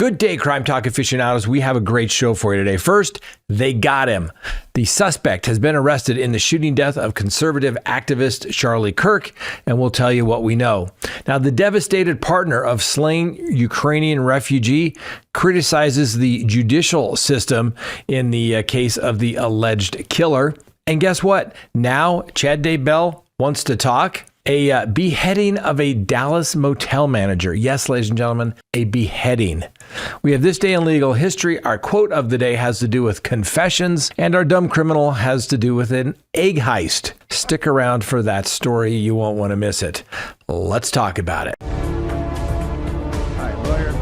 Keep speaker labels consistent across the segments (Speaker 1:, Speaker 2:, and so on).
Speaker 1: Good day, Crime Talk aficionados. We have a great show for you today. First, they got him. The suspect has been arrested in the shooting death of conservative activist Charlie Kirk, and we'll tell you what we know. Now, the devastated partner of slain Ukrainian refugee criticizes the judicial system in the case of the alleged killer. And guess what? Now, Chad Daybell wants to talk. A beheading of a Dallas motel manager. Yes, ladies and gentlemen, a beheading. We have This Day in Legal History. Our quote of the day has to do with confessions, and our dumb criminal has to do with an egg heist. Stick around for that story. You won't want to miss it. Let's talk about it.
Speaker 2: All right, lawyer.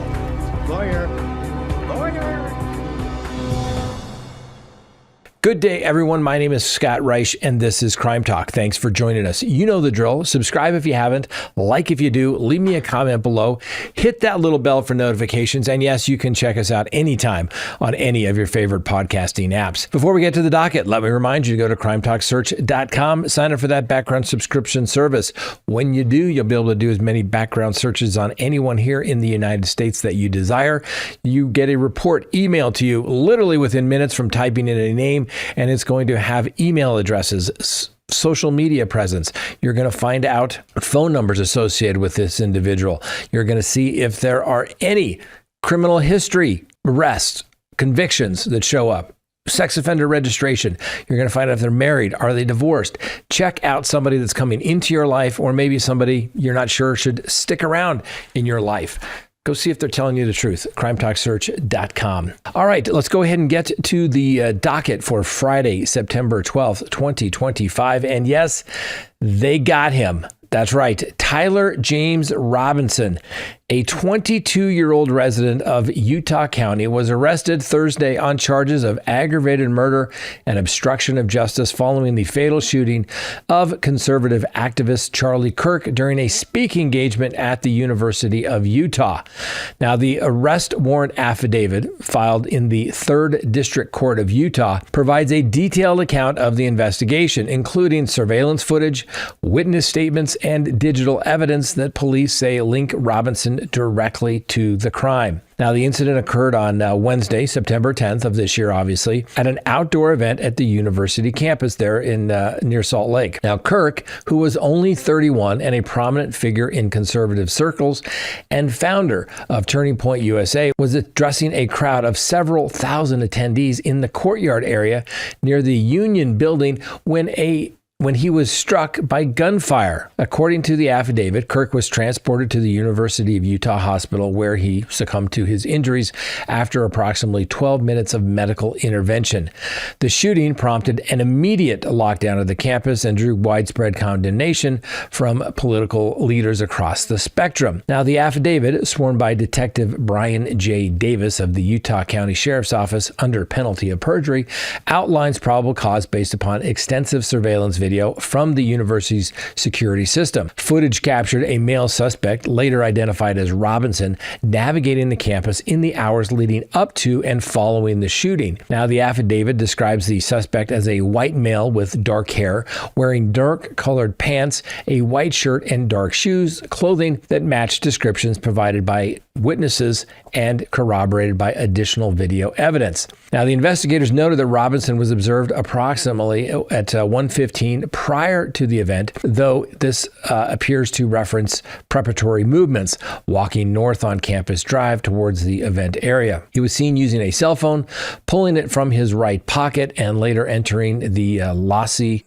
Speaker 1: Good day, everyone. My name is Scott Reich, and this is Crime Talk. Thanks for joining us. You know the drill. Subscribe if you haven't. Like if you do. Leave me a comment below. Hit that little bell for notifications. And yes, you can check us out anytime on any of your favorite podcasting apps. Before we get to the docket, let me remind you to go to crimetalksearch.com. Sign up for that background subscription service. When you do, you'll be able to do as many background searches on anyone here in the United States that you desire. You get a report emailed to you literally within minutes from typing in a name, and it's going to have email addresses, social media presence. You're going to find out phone numbers associated with this individual. You're going to see if there are any criminal history, arrests, convictions that show up. Sex offender registration. You're going to find out if they're married. Are they divorced? Check out somebody that's coming into your life, or maybe somebody you're not sure should stick around in your life. Go see if they're telling you the truth. CrimeTalkSearch.com. All right, let's go ahead and get to the docket for Friday, September 12th, 2025. And yes, they got him. That's right. Tyler James Robinson, a 22-year-old resident of Utah County, was arrested Thursday on charges of aggravated murder and obstruction of justice following the fatal shooting of conservative activist Charlie Kirk during a speaking engagement at the University of Utah. Now, the arrest warrant affidavit filed in the 3rd District Court of Utah provides a detailed account of the investigation, including surveillance footage, witness statements, and digital evidence that police say link Robinson directly to the crime. Now, the incident occurred on Wednesday, September 10th of this year, obviously, at an outdoor event at the university campus there in near Salt Lake. Now, Kirk, who was only 31 and a prominent figure in conservative circles and founder of Turning Point USA, was addressing a crowd of several thousand attendees in the courtyard area near the Union building when he was struck by gunfire. According to the affidavit, Kirk was transported to the University of Utah Hospital, where he succumbed to his injuries after approximately 12 minutes of medical intervention. The shooting prompted an immediate lockdown of the campus and drew widespread condemnation from political leaders across the spectrum. Now, the affidavit, sworn by Detective Brian J. Davis of the Utah County Sheriff's Office under penalty of perjury, outlines probable cause based upon extensive surveillance video from the university's security system. Footage captured a male suspect, later identified as Robinson, navigating the campus in the hours leading up to and following the shooting. Now, the affidavit describes the suspect as a white male with dark hair, wearing dark-colored pants, a white shirt, and dark shoes, clothing that matched descriptions provided by witnesses and corroborated by additional video evidence. Now, the investigators noted that Robinson was observed approximately at 1:15 prior to the event, though this appears to reference preparatory movements, walking north on Campus Drive towards the event area. He was seen using a cell phone, pulling it from his right pocket, and later entering the Lassie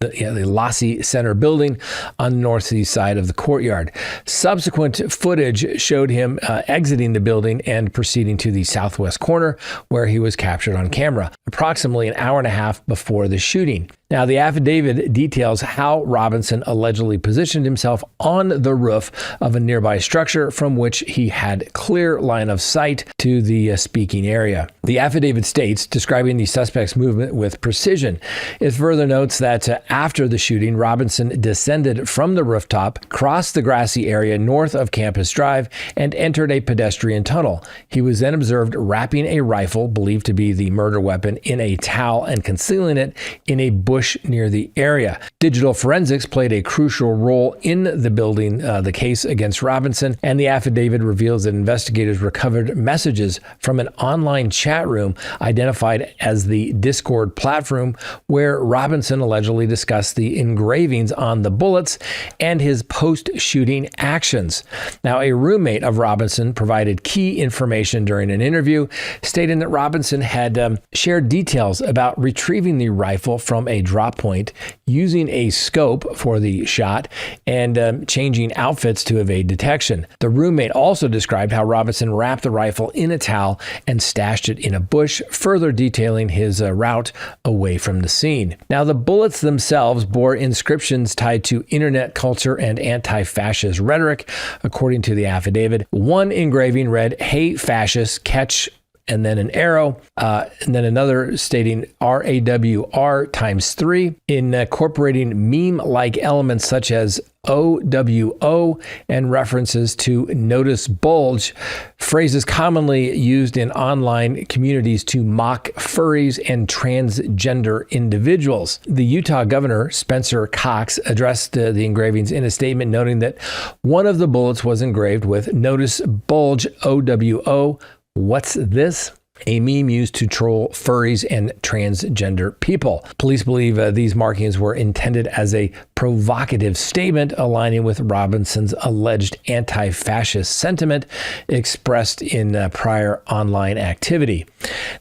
Speaker 1: Center building on the northeast side of the courtyard. Subsequent footage showed him exiting the building and proceeding to the southwest corner, where he was captured on camera approximately an hour and a half before the shooting. Now, the affidavit details how Robinson allegedly positioned himself on the roof of a nearby structure from which he had clear line of sight to the speaking area. The affidavit states, describing the suspect's movement with precision. It further notes that after the shooting, Robinson descended from the rooftop, crossed the grassy area north of Campus Drive, and entered a pedestrian tunnel. He was then observed wrapping a rifle, believed to be the murder weapon, in a towel and concealing it in a bush bush near the area. Digital forensics played a crucial role in the building the case against Robinson, and the affidavit reveals that investigators recovered messages from an online chat room identified as the Discord platform, where Robinson allegedly discussed the engravings on the bullets and his post-shooting actions. Now, a roommate of Robinson provided key information during an interview, stating that Robinson had shared details about retrieving the rifle from a drop point, using a scope for the shot, and changing outfits to evade detection. The roommate also described how Robinson wrapped the rifle in a towel and stashed it in a bush, further detailing his route away from the scene. Now, the bullets themselves bore inscriptions tied to internet culture and anti-fascist rhetoric, according to the affidavit. One engraving read, "Hey, fascists, catch," and then an arrow, and then another stating RAWR ×3, incorporating meme-like elements such as OWO and references to notice bulge, phrases commonly used in online communities to mock furries and transgender individuals. The Utah governor, Spencer Cox, addressed the engravings in a statement, noting that one of the bullets was engraved with notice bulge OWO. What's this? A meme used to troll furries and transgender people. Police believe these markings were intended as a provocative statement, aligning with Robinson's alleged anti-fascist sentiment expressed in prior online activity.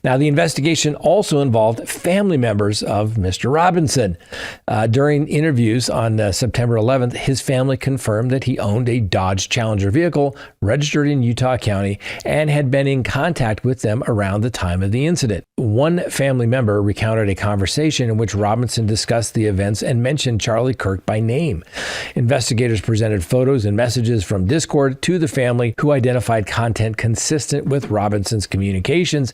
Speaker 1: Now, the investigation also involved family members of Mr. Robinson. During interviews on September 11th, his family confirmed that he owned a Dodge Challenger vehicle registered in Utah County and had been in contact with them around the time of the incident. One family member recounted a conversation in which Robinson discussed the events and mentioned Charlie Kirk by name. Investigators presented photos and messages from Discord to the family, who identified content consistent with Robinson's communications,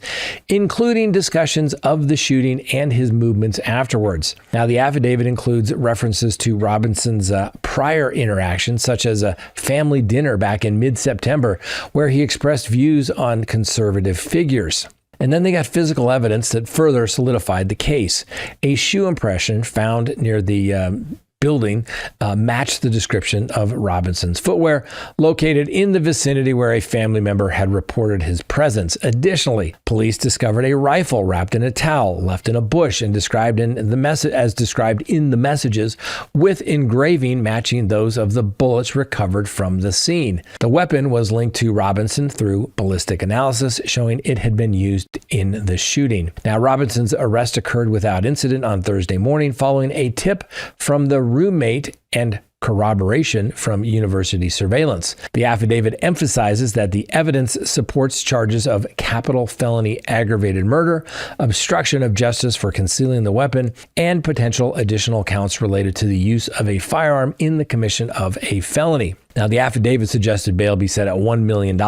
Speaker 1: including discussions of the shooting and his movements afterwards. Now, the affidavit includes references to Robinson's prior interactions, such as a family dinner back in mid-September, where he expressed views on conservative figures. And then they got physical evidence that further solidified the case. A shoe impression found near the building matched the description of Robinson's footwear, located in the vicinity where a family member had reported his presence. Additionally, police discovered a rifle wrapped in a towel, left in a bush, and described in the messages, with engraving matching those of the bullets recovered from the scene. The weapon was linked to Robinson through ballistic analysis, showing it had been used in the shooting. Now, Robinson's arrest occurred without incident on Thursday morning, following a tip from the roommate and corroboration from university surveillance. The affidavit emphasizes that the evidence supports charges of capital felony aggravated murder, obstruction of justice for concealing the weapon, and potential additional counts related to the use of a firearm in the commission of a felony. Now, the affidavit suggested bail be set at $1 million,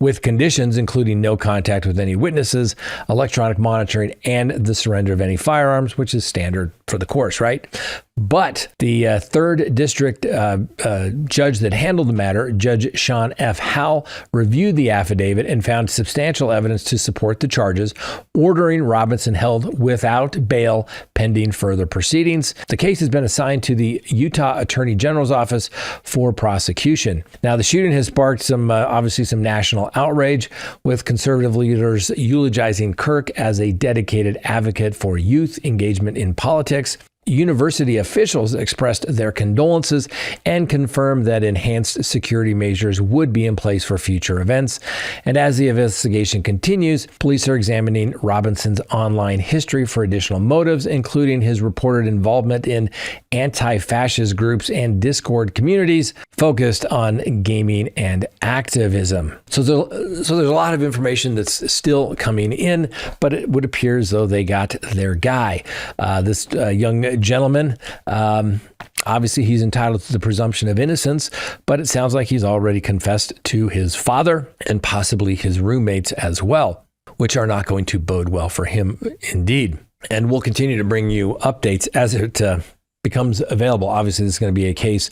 Speaker 1: with conditions including no contact with any witnesses, electronic monitoring, and the surrender of any firearms, which is standard for the course, right? But the 3rd District judge that handled the matter, Judge Sean F. Howell, reviewed the affidavit and found substantial evidence to support the charges, ordering Robinson held without bail pending further proceedings. The case has been assigned to the Utah Attorney General's Office for prosecution. Now, the shooting has sparked obviously some national outrage, with conservative leaders eulogizing Kirk as a dedicated advocate for youth engagement in politics. University officials expressed their condolences and confirmed that enhanced security measures would be in place for future events. And as the investigation continues, police are examining Robinson's online history for additional motives, including his reported involvement in anti-fascist groups and Discord communities focused on gaming and activism. So there's a lot of information that's still coming in, but it would appear as though they got their guy. This young gentleman, obviously he's entitled to the presumption of innocence, but it sounds like he's already confessed to his father and possibly his roommates as well, which are not going to bode well for him indeed. And we'll continue to bring you updates as it becomes available. Obviously, this is going to be a case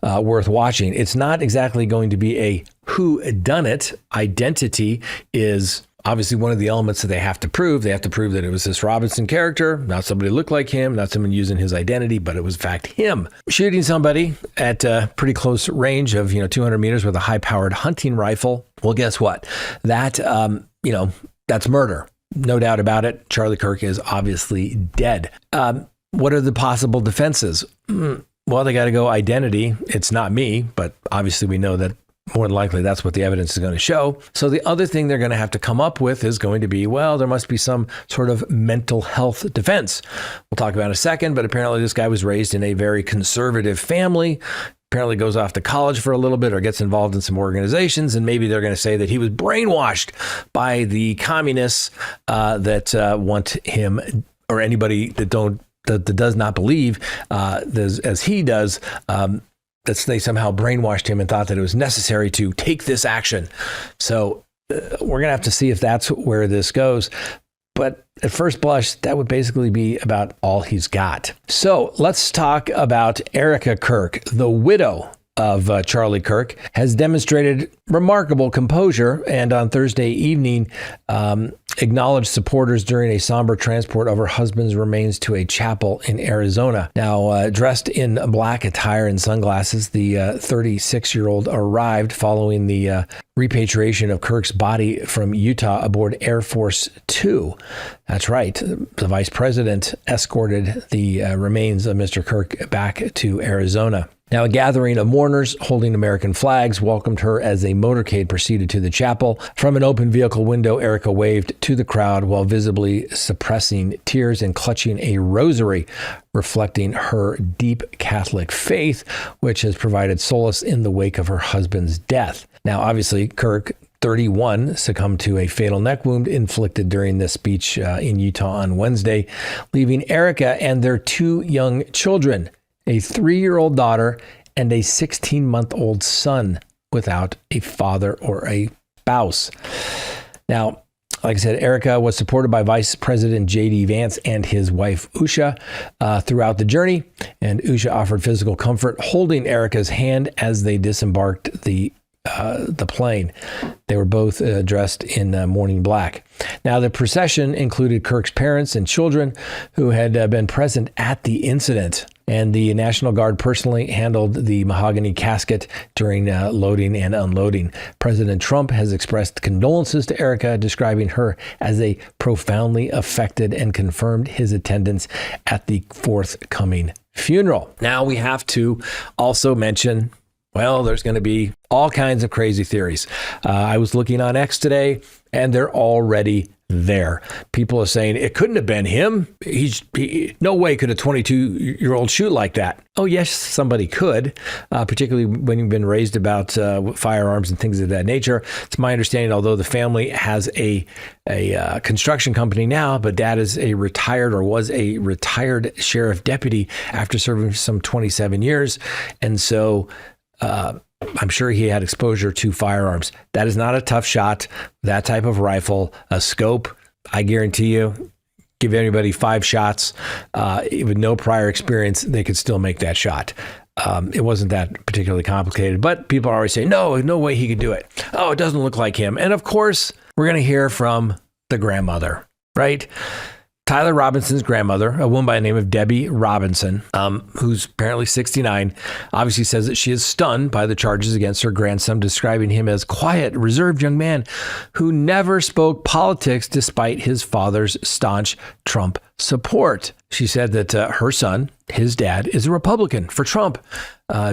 Speaker 1: worth watching. It's not exactly going to be a whodunit. Identity is obviously one of the elements that they have to prove that it was this Robinson character, not somebody who looked like him, not someone using his identity, but it was in fact him shooting somebody at a pretty close range of 200 meters with a high-powered hunting rifle. Well, guess what? That that's murder. No doubt about it. Charlie Kirk is obviously dead. What are the possible defenses? Well, they got to go identity. It's not me, but obviously we know that more than likely that's what the evidence is going to show. So the other thing they're going to have to come up with is going to be, well, there must be some sort of mental health defense. We'll talk about it in a second, but apparently this guy was raised in a very conservative family. Apparently goes off to college for a little bit or gets involved in some organizations, and maybe they're going to say that he was brainwashed by the communists that want him, or anybody that does not believe as he does, that they somehow brainwashed him and thought that it was necessary to take this action. So we're going to have to see if that's where this goes. But at first blush, that would basically be about all he's got. So let's talk about Erica Kirk, the widow of Charlie Kirk, has demonstrated remarkable composure and on Thursday evening acknowledged supporters during a somber transport of her husband's remains to a chapel in Arizona. Now, dressed in black attire and sunglasses, the 36-year-old arrived following the repatriation of Kirk's body from Utah aboard Air Force Two. That's right. The vice president escorted the remains of Mr. Kirk back to Arizona. Now, a gathering of mourners holding American flags welcomed her as a motorcade proceeded to the chapel. From an open vehicle window, Erica waved to the crowd while visibly suppressing tears and clutching a rosary, reflecting her deep Catholic faith, which has provided solace in the wake of her husband's death. Now, obviously, Kirk, 31, succumbed to a fatal neck wound inflicted during this speech in Utah on Wednesday, leaving Erica and their two young children, a 3-year-old daughter and a 16-month-old son, without a father or a spouse. Now, like I said, Erica was supported by Vice President J.D. Vance and his wife, Usha, throughout the journey. And Usha offered physical comfort, holding Erica's hand as they disembarked the plane. They were both dressed in mourning black. Now, the procession included Kirk's parents and children who had been present at the incident. And the National Guard personally handled the mahogany casket during loading and unloading. President Trump has expressed condolences to Erica, describing her as a profoundly affected, and confirmed his attendance at the forthcoming funeral. Now, we have to also mention, well, there's going to be all kinds of crazy theories. I was looking on X today, and they're already there. People are saying it couldn't have been him. No way could a 22-year-old shoot like that. Oh, yes, somebody could, particularly when you've been raised about firearms and things of that nature. It's my understanding, although the family has a construction company now, but dad is was a retired sheriff deputy after serving some 27 years. And so I'm sure he had exposure to firearms. That is not a tough shot. That type of rifle, a scope, I guarantee you, give anybody 5 shots with no prior experience, they could still make that shot. It wasn't that particularly complicated, but people are always saying, no way he could do it. Oh, it doesn't look like him. And of course, we're going to hear from the grandmother, right? Tyler Robinson's grandmother, a woman by the name of Debbie Robinson, who's apparently 69, obviously says that she is stunned by the charges against her grandson, describing him as quiet, reserved young man who never spoke politics despite his father's staunch Trump support. She said that her son, his dad, is a Republican for Trump,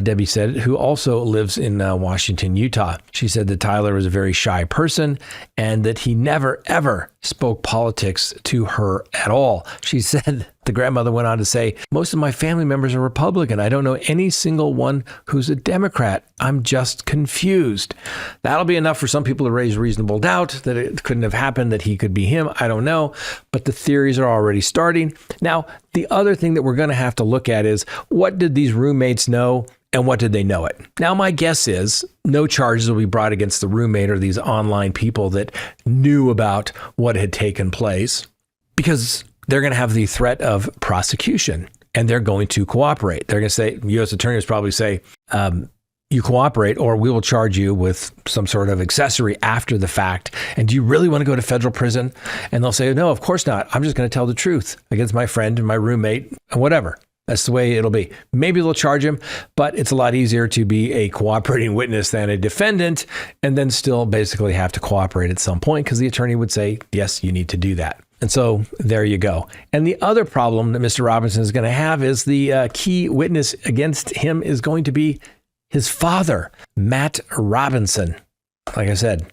Speaker 1: Debbie said, who also lives in Washington, Utah. She said that Tyler was a very shy person and that he never, ever spoke politics to her at all. She said, the grandmother went on to say, most of my family members are Republican. I don't know any single one who's a Democrat. I'm just confused. That'll be enough for some people to raise reasonable doubt that it couldn't have happened, that he could be him. I don't know. But the theories are already starting. Now, the other thing that we're going to have to look at is, what did these roommates know and what did they know it? Now, my guess is no charges will be brought against the roommate or these online people that knew about what had taken place, because they're going to have the threat of prosecution and they're going to cooperate. They're going to say, U.S. attorneys probably say, you cooperate or we will charge you with some sort of accessory after the fact. And do you really want to go to federal prison? And they'll say, no, of course not. I'm just going to tell the truth against my friend and my roommate and whatever. That's the way it'll be. Maybe they'll charge him, but it's a lot easier to be a cooperating witness than a defendant and then still basically have to cooperate at some point because the attorney would say, yes, you need to do that. And so there you go. And the other problem that Mr. Robinson is going to have is the key witness against him is going to be his father, Matt Robinson. Like I said,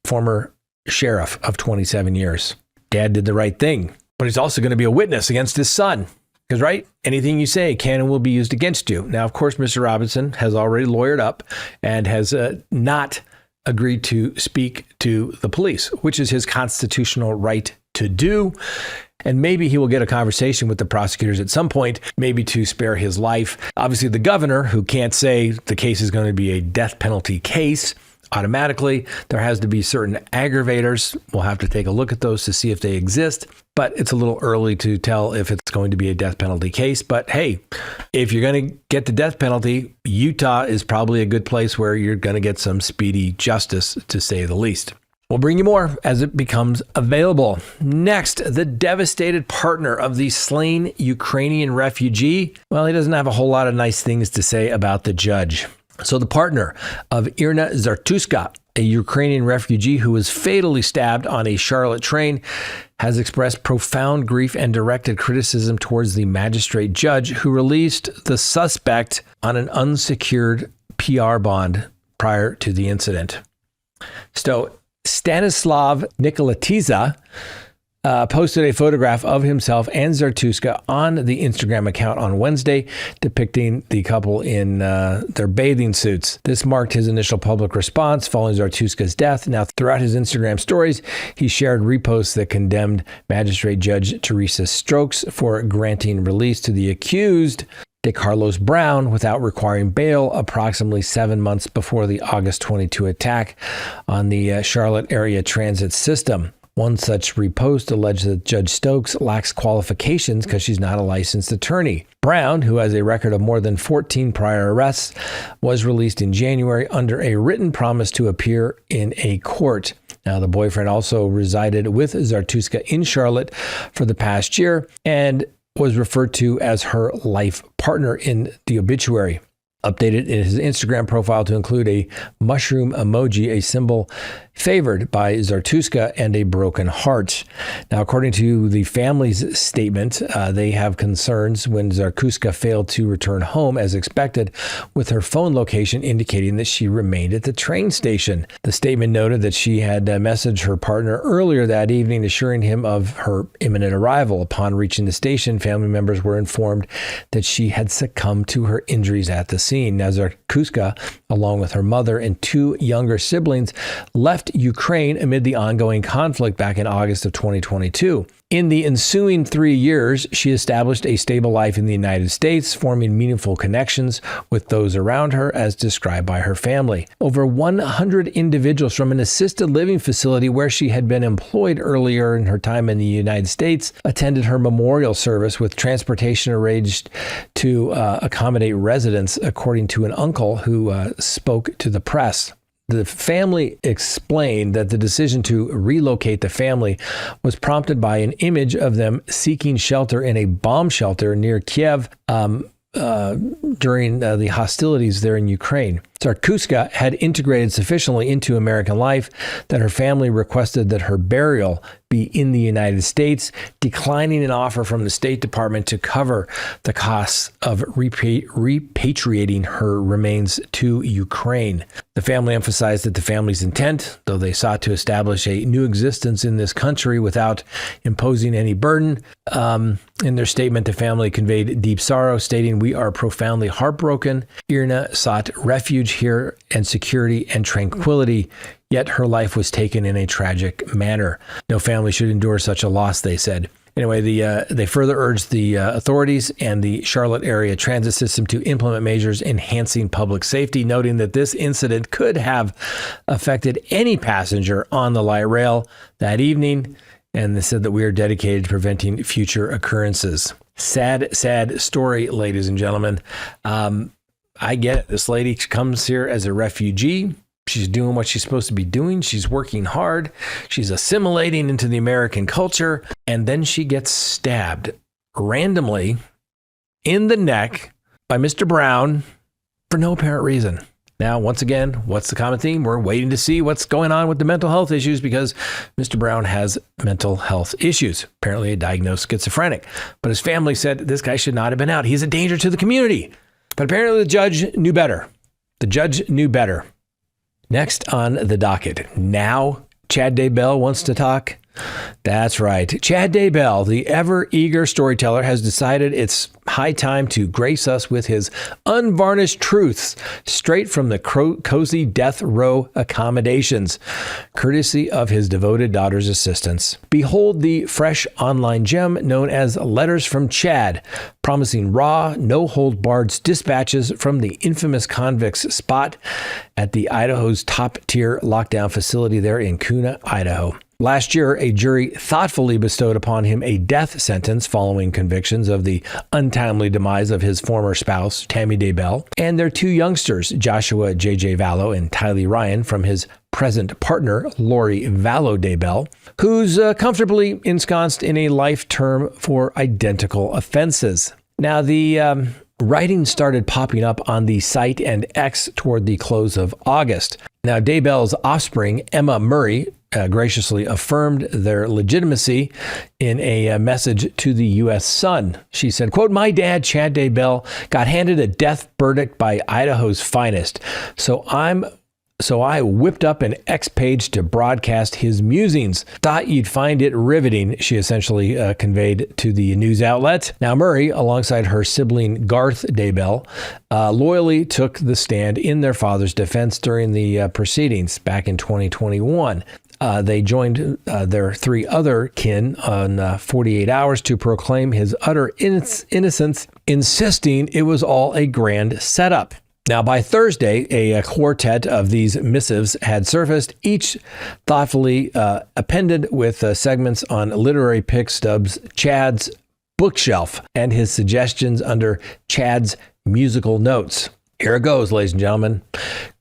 Speaker 1: former sheriff of 27 years. Dad did the right thing, but he's also going to be a witness against his son. Because, right, anything you say can and will be used against you. Now, of course, Mr. Robinson has already lawyered up and has not agreed to speak to the police, which is his constitutional right to do. And maybe he will get a conversation with the prosecutors at some point, maybe to spare his life. Obviously, the governor, who can't say the case is going to be a death penalty case automatically, there has to be certain aggravators. We'll have to take a look at those to see if they exist. But it's a little early to tell if it's going to be a death penalty case. But hey, if you're going to get the death penalty, Utah is probably a good place where you're going to get some speedy justice, to say the least. We'll bring you more as it becomes available. Next, the devastated partner of the slain Ukrainian refugee. Well, he doesn't have a whole lot of nice things to say about the judge. So the partner of Irina Zartuska, a Ukrainian refugee who was fatally stabbed on a Charlotte train, has expressed profound grief and directed criticism towards the magistrate judge who released the suspect on an unsecured PR bond prior to the incident. So Stanislav Nikolatiza posted a photograph of himself and Zartuska on the Instagram account on Wednesday, depicting the couple in their bathing suits. This marked his initial public response following Zartuska's death. Now, throughout his Instagram stories, he shared reposts that condemned Magistrate Judge Teresa Stokes for granting release to the accused, De Carlos Brown, without requiring bail approximately 7 months before the August 22 attack on the Charlotte area transit system. One such repost alleged that Judge Stokes lacks qualifications because she's not a licensed attorney. Brown, who has a record of more than 14 prior arrests, was released in January under a written promise to appear in a court. Now, the boyfriend also resided with Zartuska in Charlotte for the past year and was referred to as her life partner in the obituary. Updated in his Instagram profile to include a mushroom emoji, a symbol favored by Zartuska, and a broken heart. Now, according to the family's statement, they have concerns when Zartuska failed to return home as expected, with her phone location indicating that she remained at the train station. The statement noted that she had messaged her partner earlier that evening, assuring him of her imminent arrival. Upon reaching the station, family members were informed that she had succumbed to her injuries at the scene. Now, Zartuska, along with her mother and two younger siblings, left Ukraine amid the ongoing conflict back in August of 2022. In the ensuing 3 years, she established a stable life in the United States, forming meaningful connections with those around her, as described by her family. Over 100 individuals from an assisted living facility where she had been employed earlier in her time in the United States attended her memorial service, with transportation arranged to accommodate residents, according to an uncle who spoke to the press. The family explained that the decision to relocate the family was prompted by an image of them seeking shelter in a bomb shelter near Kiev during the hostilities there in Ukraine. Zartuska had integrated sufficiently into American life that her family requested that her burial be in the United States, declining an offer from the State Department to cover the costs of repatriating her remains to Ukraine. The family emphasized that the family's intent, though they sought to establish a new existence in this country without imposing any burden. In their statement, the family conveyed deep sorrow, stating, "We are profoundly heartbroken. Irina sought refuge here and security and tranquility, yet her life was taken in a tragic manner. No family should endure such a loss," they said. Anyway, they further urged the authorities and the Charlotte area transit system to implement measures enhancing public safety, noting that this incident could have affected any passenger on the light rail that evening. And they said that we are dedicated to preventing future occurrences. Sad, sad story, ladies and gentlemen. I get it. This lady comes here as a refugee. She's doing what she's supposed to be doing. She's working hard. She's assimilating into the American culture. And then she gets stabbed randomly in the neck by Mr. Brown for no apparent reason. Now, once again, what's the common theme? We're waiting to see what's going on with the mental health issues because Mr. Brown has mental health issues, apparently a diagnosed schizophrenic. But his family said this guy should not have been out. He's a danger to the community. But apparently the judge knew better. The judge knew better. Next on the docket. Now, Chad Daybell wants to talk. That's right. Chad Daybell, the ever-eager storyteller, has decided it's high time to grace us with his unvarnished truths straight from the cozy death row accommodations, courtesy of his devoted daughter's assistants. Behold the fresh online gem known as Letters from Chad, promising raw, no-hold-barred dispatches from the infamous convict's spot at the Idaho's top-tier lockdown facility there in Kuna, Idaho. Last year, a jury thoughtfully bestowed upon him a death sentence following convictions of the untimely demise of his former spouse, Tammy Daybell, and their two youngsters, Joshua J.J. Vallow and Tylee Ryan, from his present partner, Lori Vallow Daybell, who's comfortably ensconced in a life term for identical offenses. Now, the writing started popping up on the site and X toward the close of August. Now, Daybell's offspring, Emma Murray, graciously affirmed their legitimacy in a message to the U.S. Sun. She said, quote, "My dad, Chad Daybell, got handed a death verdict by Idaho's finest. So I whipped up an X page to broadcast his musings. Thought you'd find it riveting," she essentially conveyed to the news outlet. Now, Murray, alongside her sibling Garth Daybell, loyally took the stand in their father's defense during the proceedings back in 2021. They joined their three other kin on 48 Hours to proclaim his utter innocence, insisting it was all a grand setup. Now, by Thursday, a quartet of these missives had surfaced, each thoughtfully appended with segments on literary pick stubs, Chad's bookshelf, and his suggestions under Chad's musical notes. Here it goes, ladies and gentlemen.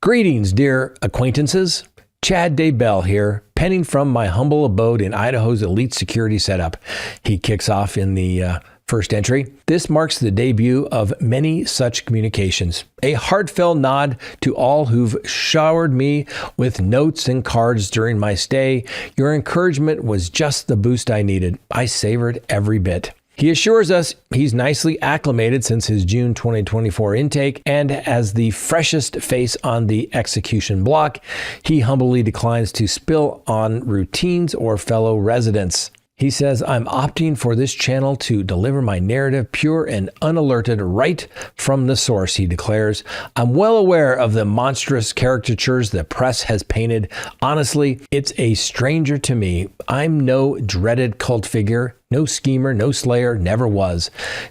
Speaker 1: Greetings, dear acquaintances. Chad Daybell here, penning from my humble abode in Idaho's elite security setup. He kicks off in the first entry. This marks the debut of many such communications. A heartfelt nod to all who've showered me with notes and cards during my stay. Your encouragement was just the boost I needed. I savored every bit. He assures us he's nicely acclimated since his June 2024 intake, and as the freshest face on the execution block, he humbly declines to spill on routines or fellow residents. He says, I'm opting for this channel to deliver my narrative pure and unalerted right from the source, he declares. I'm well aware of the monstrous caricatures the press has painted. Honestly, it's a stranger to me. I'm no dreaded cult figure, no schemer, no slayer, never was.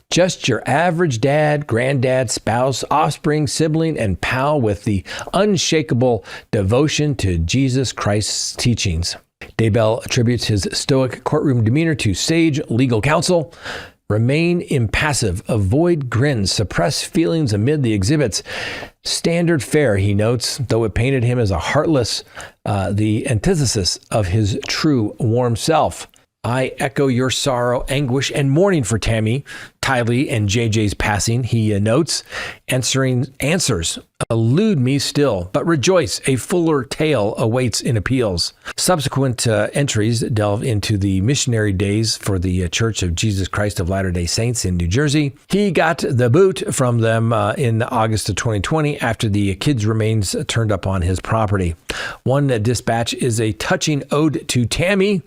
Speaker 1: Just your average dad, granddad, spouse, offspring, sibling, and pal with the unshakable devotion to Jesus Christ's teachings. Daybell attributes his stoic courtroom demeanor to sage legal counsel. Remain impassive, avoid grins, suppress feelings amid the exhibits. Standard fare, he notes, though it painted him as a heartless, the antithesis of his true warm self. I echo your sorrow, anguish, and mourning for Tammy, Tylee, and JJ's passing, he notes. Answers elude me still, but rejoice, a fuller tale awaits in appeals. Subsequent entries delve into the missionary days for the Church of Jesus Christ of Latter-day Saints in New Jersey. He got the boot from them in August of 2020 after the kids' remains turned up on his property. One dispatch is a touching ode to Tammy,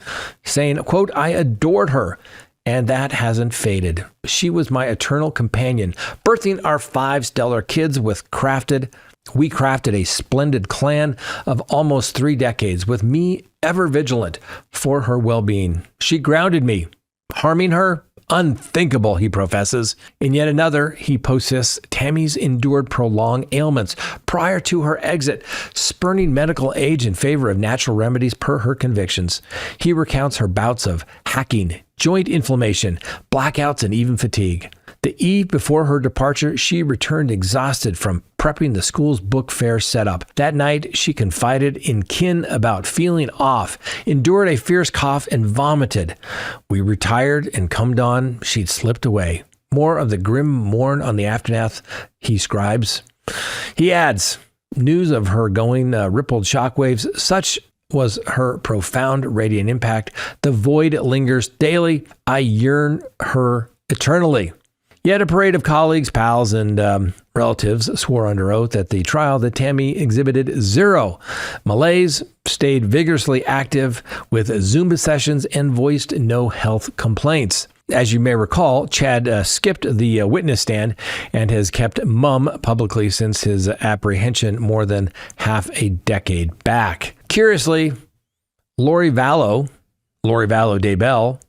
Speaker 1: saying, quote, I adored her, and that hasn't faded. She was my eternal companion, birthing our 5 stellar kids we crafted a splendid clan of almost 3 decades, with me ever vigilant for her well-being. She grounded me. Harming her? Unthinkable, he professes. In yet another, he posts Tammy's endured prolonged ailments prior to her exit, spurning medical aid in favor of natural remedies per her convictions. He recounts her bouts of hacking, joint inflammation, blackouts, and even fatigue. The eve before her departure, she returned exhausted from prepping the school's book fair setup. That night, she confided in kin about feeling off, endured a fierce cough, and vomited. We retired, and come dawn, she'd slipped away. More of the grim morn on the aftermath, he scribes. He adds, news of her going rippled shockwaves. Such was her profound radiant impact. The void lingers daily. I yearn her eternally. Yet a parade of colleagues, pals, and relatives swore under oath at the trial that Tammy exhibited zero malaise, stayed vigorously active with Zumba sessions, and voiced no health complaints. As you may recall, Chad skipped the witness stand and has kept mum publicly since his apprehension more than half a decade back. Curiously, Lori Vallow Daybell,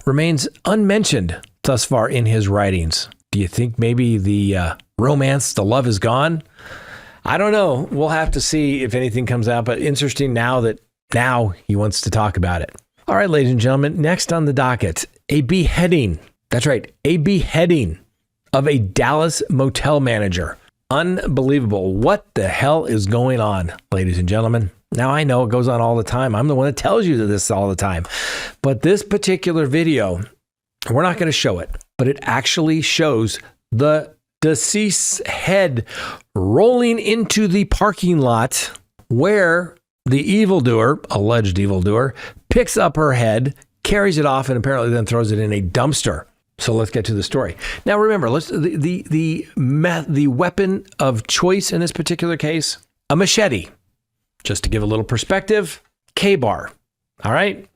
Speaker 1: remains unmentioned thus far in his writings. Do you think maybe the romance, the love is gone? I don't know. We'll have to see if anything comes out, but interesting now he wants to talk about it. All right, ladies and gentlemen, next on the docket, a beheading. That's right, a beheading of a Dallas motel manager. Unbelievable. What the hell is going on, ladies and gentlemen? Now, I know it goes on all the time. I'm the one that tells you this all the time. But this particular video, we're not going to show it, but it actually shows the deceased's head rolling into the parking lot where the evildoer, alleged evildoer, picks up her head, carries it off, and apparently then throws it in a dumpster. So let's get to the story. Now, remember, the weapon of choice in this particular case, a machete. Just to give a little perspective, K-bar. All right?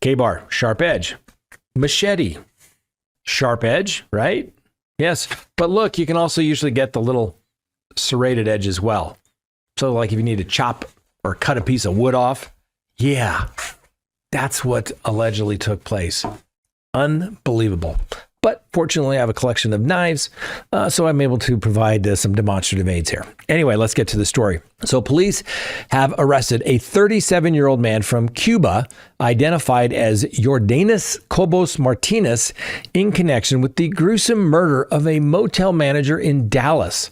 Speaker 1: K-bar, sharp edge. Machete, sharp edge, right? Yes. But look, you can also usually get the little serrated edge as well. So like if you need to chop or cut a piece of wood off. Yeah, that's what allegedly took place. Unbelievable. But fortunately, I have a collection of knives, so I'm able to provide some demonstrative aids here. Anyway, let's get to the story. So police have arrested a 37-year-old man from Cuba, identified as Jordanis Cobos Martinez, in connection with the gruesome murder of a motel manager in Dallas.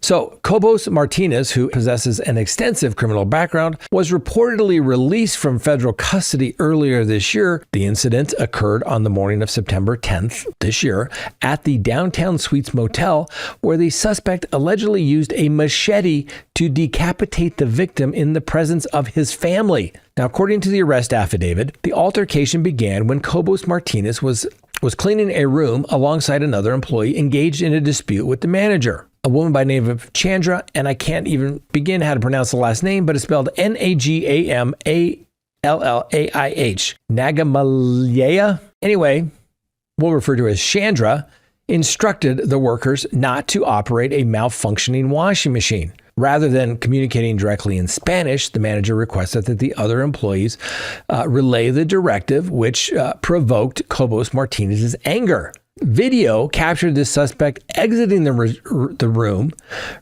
Speaker 1: So Cobos Martinez, who possesses an extensive criminal background, was reportedly released from federal custody earlier this year. The incident occurred on the morning of September 10th this year at the Downtown Suites Motel, where the suspect allegedly used a machete to decapitate the victim in the presence of his family. Now, according to the arrest affidavit, the altercation began when Cobos Martinez was cleaning a room alongside another employee engaged in a dispute with the manager, a woman by the name of Chandra, and I can't even begin how to pronounce the last name, but it's spelled Nagamallayah. Nagamallayah. Anyway, we'll refer to her as Chandra, instructed the workers not to operate a malfunctioning washing machine. Rather than communicating directly in Spanish, the manager requested that the other employees relay the directive, which provoked Cobos Martinez's anger. Video captured the suspect exiting the room,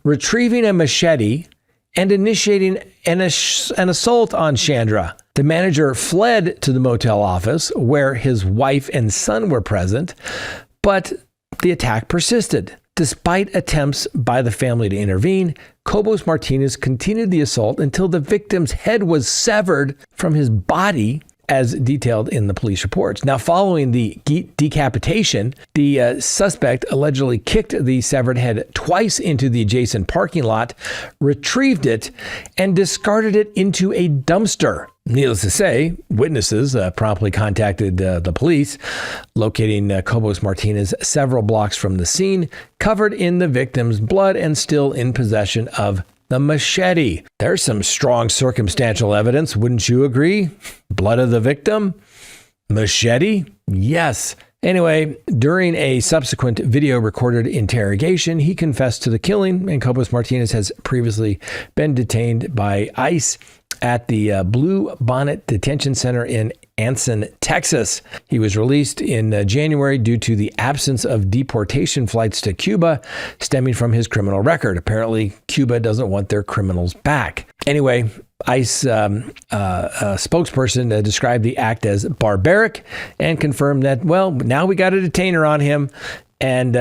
Speaker 1: retrieving a machete, and initiating an assault on Chandra. The manager fled to the motel office where his wife and son were present, but the attack persisted. Despite attempts by the family to intervene, Cobos Martinez continued the assault until the victim's head was severed from his body, as detailed in the police reports. Now, following the decapitation, the suspect allegedly kicked the severed head twice into the adjacent parking lot, retrieved it, and discarded it into a dumpster. Needless to say, witnesses promptly contacted the police, locating Cobos Martinez several blocks from the scene, covered in the victim's blood and still in possession of the machete. There's some strong circumstantial evidence, wouldn't you agree? Blood of the victim? Machete? Yes. Anyway, during a subsequent video recorded interrogation, he confessed to the killing, and Cobos Martinez has previously been detained by ICE at the Blue Bonnet Detention Center in Anson, Texas. He was released in January due to the absence of deportation flights to Cuba stemming from his criminal record. Apparently, Cuba doesn't want their criminals back. Anyway, ICE spokesperson described the act as barbaric and confirmed that, well, now we got a detainer on him, and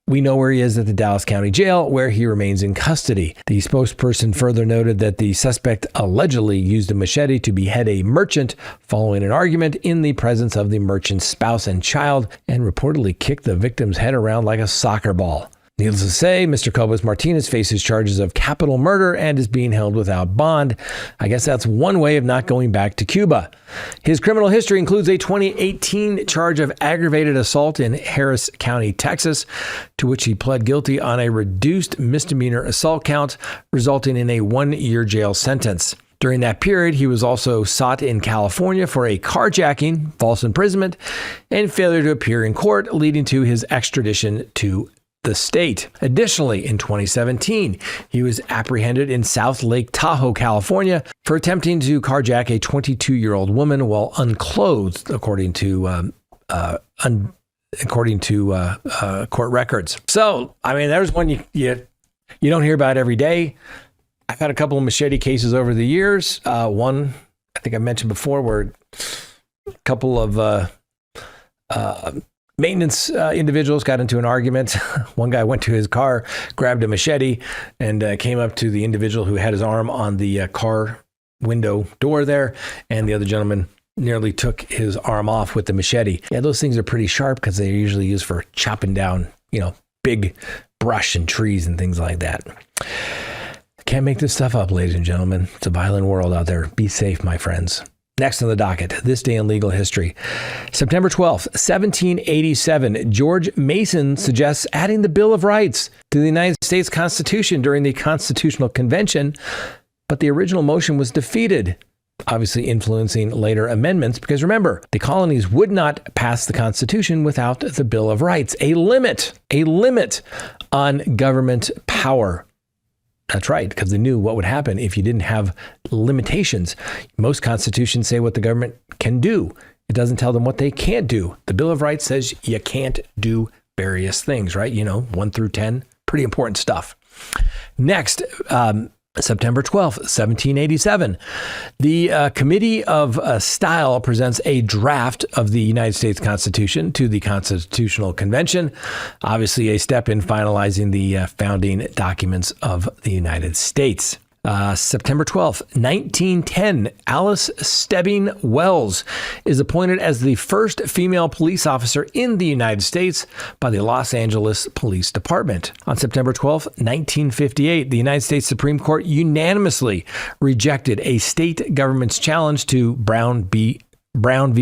Speaker 1: we know where he is at the Dallas County Jail, where he remains in custody. The spokesperson further noted that the suspect allegedly used a machete to behead a merchant following an argument in the presence of the merchant's spouse and child, and reportedly kicked the victim's head around like a soccer ball. Needless to say, Mr. Cobos Martinez faces charges of capital murder and is being held without bond. I guess that's one way of not going back to Cuba. His criminal history includes a 2018 charge of aggravated assault in Harris County, Texas, to which he pled guilty on a reduced misdemeanor assault count, resulting in a 1-year jail sentence. During that period, he was also sought in California for a carjacking, false imprisonment, and failure to appear in court, leading to his extradition to the state. Additionally, in 2017, he was apprehended in South Lake Tahoe, California, for attempting to carjack a 22-year-old woman while unclothed, according to court records. So, I mean, there's one you don't hear about every day. I've had a couple of machete cases over the years. One, I think I mentioned before, where a couple of maintenance individuals got into an argument. One guy went to his car, grabbed a machete, and came up to the individual who had his arm on the car window door there. And the other gentleman nearly took his arm off with the machete. Yeah, those things are pretty sharp because they're usually used for chopping down, big brush and trees and things like that. Can't make this stuff up, ladies and gentlemen. It's a violent world out there. Be safe, my friends. Next on the docket, this day in legal history. September 12th, 1787, George Mason suggests adding the Bill of Rights to the United States Constitution during the Constitutional Convention, but the original motion was defeated, obviously influencing later amendments, because remember, the colonies would not pass the Constitution without the Bill of Rights, a limit on government power. That's right, because they knew what would happen if you didn't have limitations. Most constitutions say what the government can do. It doesn't tell them what they can't do. The Bill of Rights says you can't do various things, right? 1 through 10, pretty important stuff. Next, September 12th, 1787, the Committee of Style presents a draft of the United States Constitution to the Constitutional Convention, obviously a step in finalizing the founding documents of the United States. September 12th, 1910, Alice Stebbing Wells is appointed as the first female police officer in the United States by the Los Angeles Police Department. On September 12th, 1958, the United States Supreme Court unanimously rejected a state government's challenge to Brown v.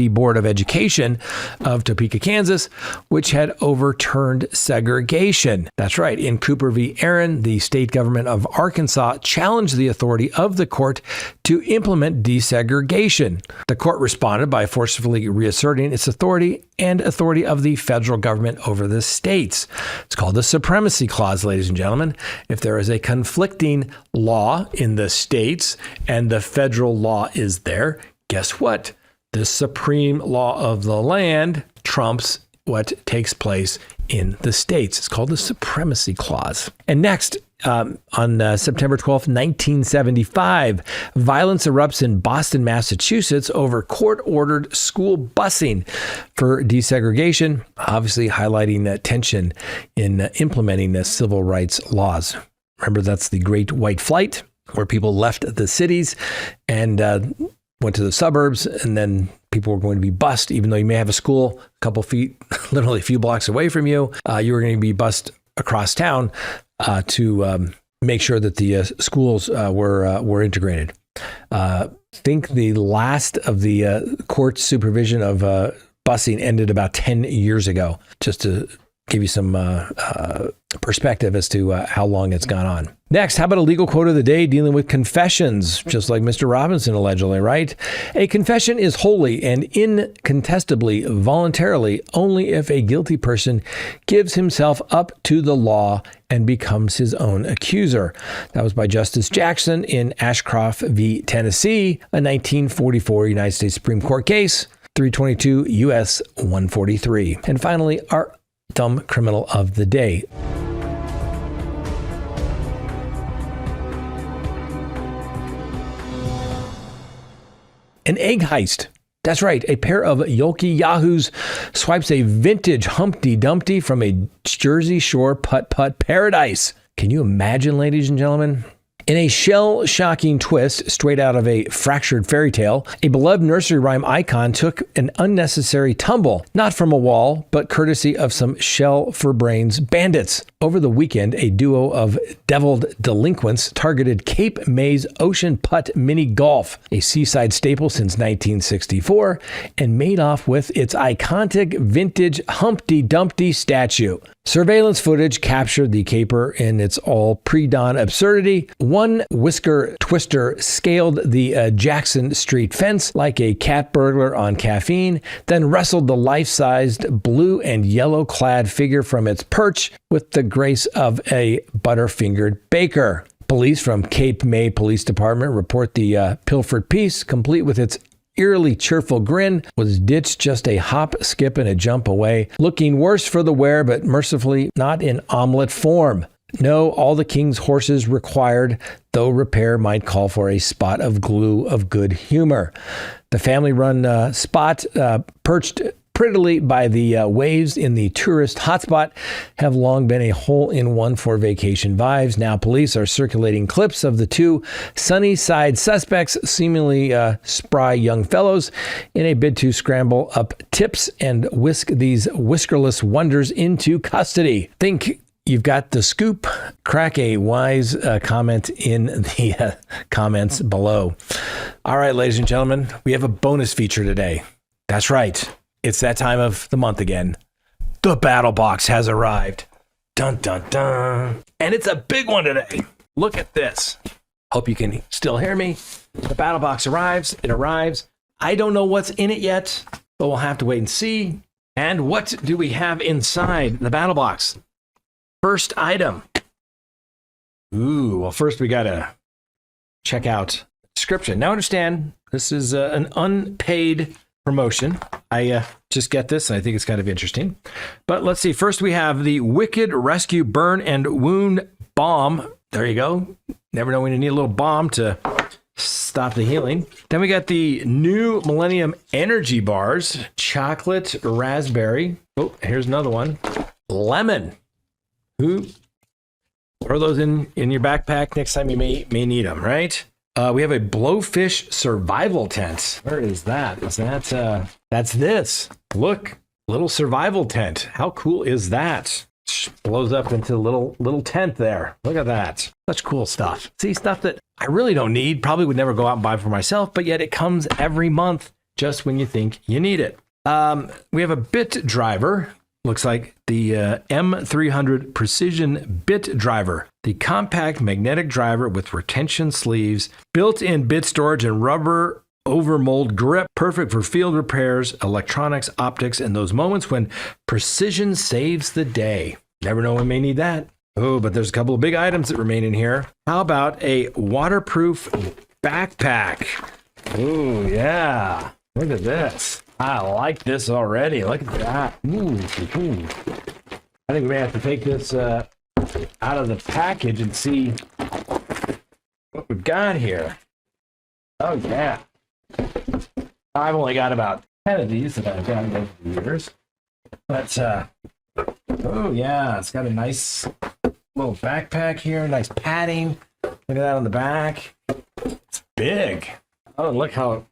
Speaker 1: Board of Education of Topeka, Kansas, which had overturned segregation. That's right. In Cooper v. Aaron, the state government of Arkansas challenged the authority of the court to implement desegregation. The court responded by forcefully reasserting its authority and authority of the federal government over the states. It's called the Supremacy Clause, ladies and gentlemen. If there is a conflicting law in the states and the federal law is there, guess what? The supreme law of the land trumps what takes place in the states. It's called the Supremacy Clause. And next, on September 12th, 1975, violence erupts in Boston, Massachusetts over court-ordered school busing for desegregation, obviously highlighting tension in implementing the civil rights laws. Remember, that's the Great White Flight, where people left the cities and went to the suburbs, and then people were going to be bused, even though you may have a school a couple feet, literally a few blocks away from you. You were going to be bused across town to make sure that the schools were integrated. Think the last of the court supervision of busing ended about 10 years ago, just to give you some perspective as to how long it's gone on. Next, how about a legal quote of the day dealing with confessions, just like Mr. Robinson allegedly, right? A confession is wholly and incontestably voluntarily only if a guilty person gives himself up to the law and becomes his own accuser. That was by Justice Jackson in Ashcroft v. Tennessee, a 1944 United States Supreme Court case, 322 U.S. 143. And finally, our dumb criminal of the day. An egg heist That's right. A pair of Yolky Yahoos swipes a vintage Humpty Dumpty from a Jersey Shore putt-putt paradise. Can you imagine, ladies and gentlemen? In a shell-shocking twist straight out of a fractured fairy tale, a beloved nursery rhyme icon took an unnecessary tumble, not from a wall, but courtesy of some shell-for-brains bandits. Over the weekend, a duo of deviled delinquents targeted Cape May's Ocean Putt Mini Golf, a seaside staple since 1964, and made off with its iconic vintage Humpty Dumpty statue. Surveillance footage captured the caper in its all pre-dawn absurdity. One whisker twister scaled the Jackson Street fence like a cat burglar on caffeine, then wrestled the life-sized blue and yellow-clad figure from its perch with the grace of a butterfingered baker. Police from Cape May Police Department report the pilfered piece, complete with its eerily cheerful grin, was ditched just a hop, skip, and a jump away, looking worse for the wear, but mercifully not in omelet form. No, all the king's horses required, though repair might call for a spot of glue of good humor. The family-run spot, perched prettily by the waves in the tourist hotspot, have long been a hole-in-one for vacation vibes. Now police are circulating clips of the two Sunnyside suspects, seemingly spry young fellows, in a bid to scramble up tips and whisk these whiskerless wonders into custody. Think you've got the scoop? Crack a wise comment in the comments below. All right, ladies and gentlemen, we have a bonus feature today. That's right. It's that time of the month again. The BattlBox has arrived. Dun, dun, dun. And it's a big one today. Look at this. Hope you can still hear me. The BattlBox arrives. It arrives. I don't know what's in it yet, but we'll have to wait and see. And what do we have inside the BattlBox? First item. Ooh, well, first we got to check out the description. Now understand, this is an unpaid promotion. I just get this. I think it's kind of interesting. But let's see. First, we have the Wicked Rescue Burn and Wound Balm. There you go. Never know when you need a little balm to stop the healing. Then we got the new Millennium Energy Bars. Chocolate Raspberry. Oh, here's another one. Lemon. Ooh. Throw those in your backpack next time you may need them, right? We have a Blowfish Survival Tent. Where is that? Is that, that's this. Look, little survival tent. How cool is that? Blows up into a little tent there. Look at that. Such cool stuff. See, stuff that I really don't need. Probably would never go out and buy for myself, but yet it comes every month just when you think you need it. We have a bit driver. Looks like the M300 Precision Bit Driver, the compact magnetic driver with retention sleeves, built-in bit storage and rubber overmold grip, perfect for field repairs, electronics, optics, and those moments when precision saves the day. Never know when we may need that. Oh, but there's a couple of big items that remain in here. How about a waterproof backpack? Oh, yeah. Look at this. I like this already. Look at that. Ooh. I think we may have to take this out of the package and see what we've got here. Oh, yeah. I've only got about 10 of these that I've gotten over the years. But, oh, yeah. It's got a nice little backpack here. Nice padding. Look at that on the back. It's big. Oh, look how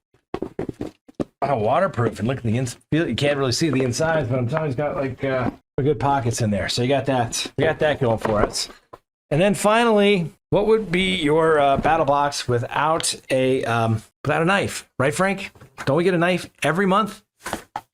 Speaker 1: waterproof, and look at the inside. You can't really see the insides, but I'm telling you, it's got like good pockets in there. So you got that. We got that going for us. And then finally, what would be your BattlBox without a knife, right, Frank? Don't we get a knife every month?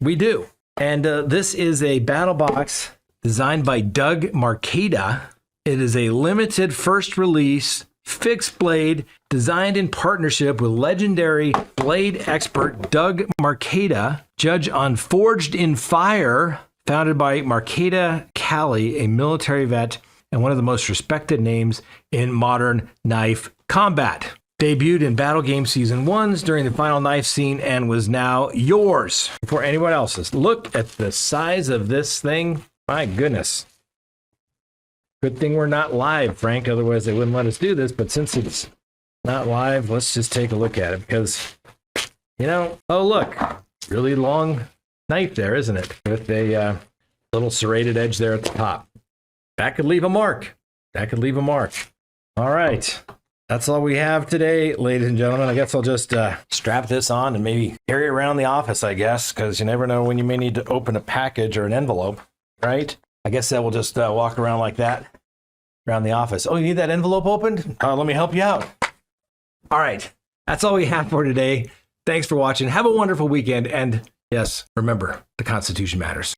Speaker 1: We do. And this is a BattlBox designed by Doug Marcada. It is a limited first release fixed blade designed in partnership with legendary blade expert Doug Marcada, judge on Forged in Fire, founded by Marcada Cali, a military vet and one of the most respected names in modern knife combat. Debuted in Battle Game Season 1s during the final knife scene and was now yours before anyone else's. Look at the size of this thing. My goodness. Good thing we're not live, Frank. Otherwise, they wouldn't let us do this. But since it's not live, let's just take a look at it because, you know, oh, look, really long knife there, isn't it? With a little serrated edge there at the top. That could leave a mark. That could leave a mark. All right. That's all we have today, ladies and gentlemen. I guess I'll just strap this on and maybe carry it around the office, I guess, because you never know when you may need to open a package or an envelope, right? I guess that will just walk around like that around the office. Oh, you need that envelope opened? Let me help you out. All right. That's all we have for today. Thanks for watching. Have a wonderful weekend. And yes, remember, the Constitution matters.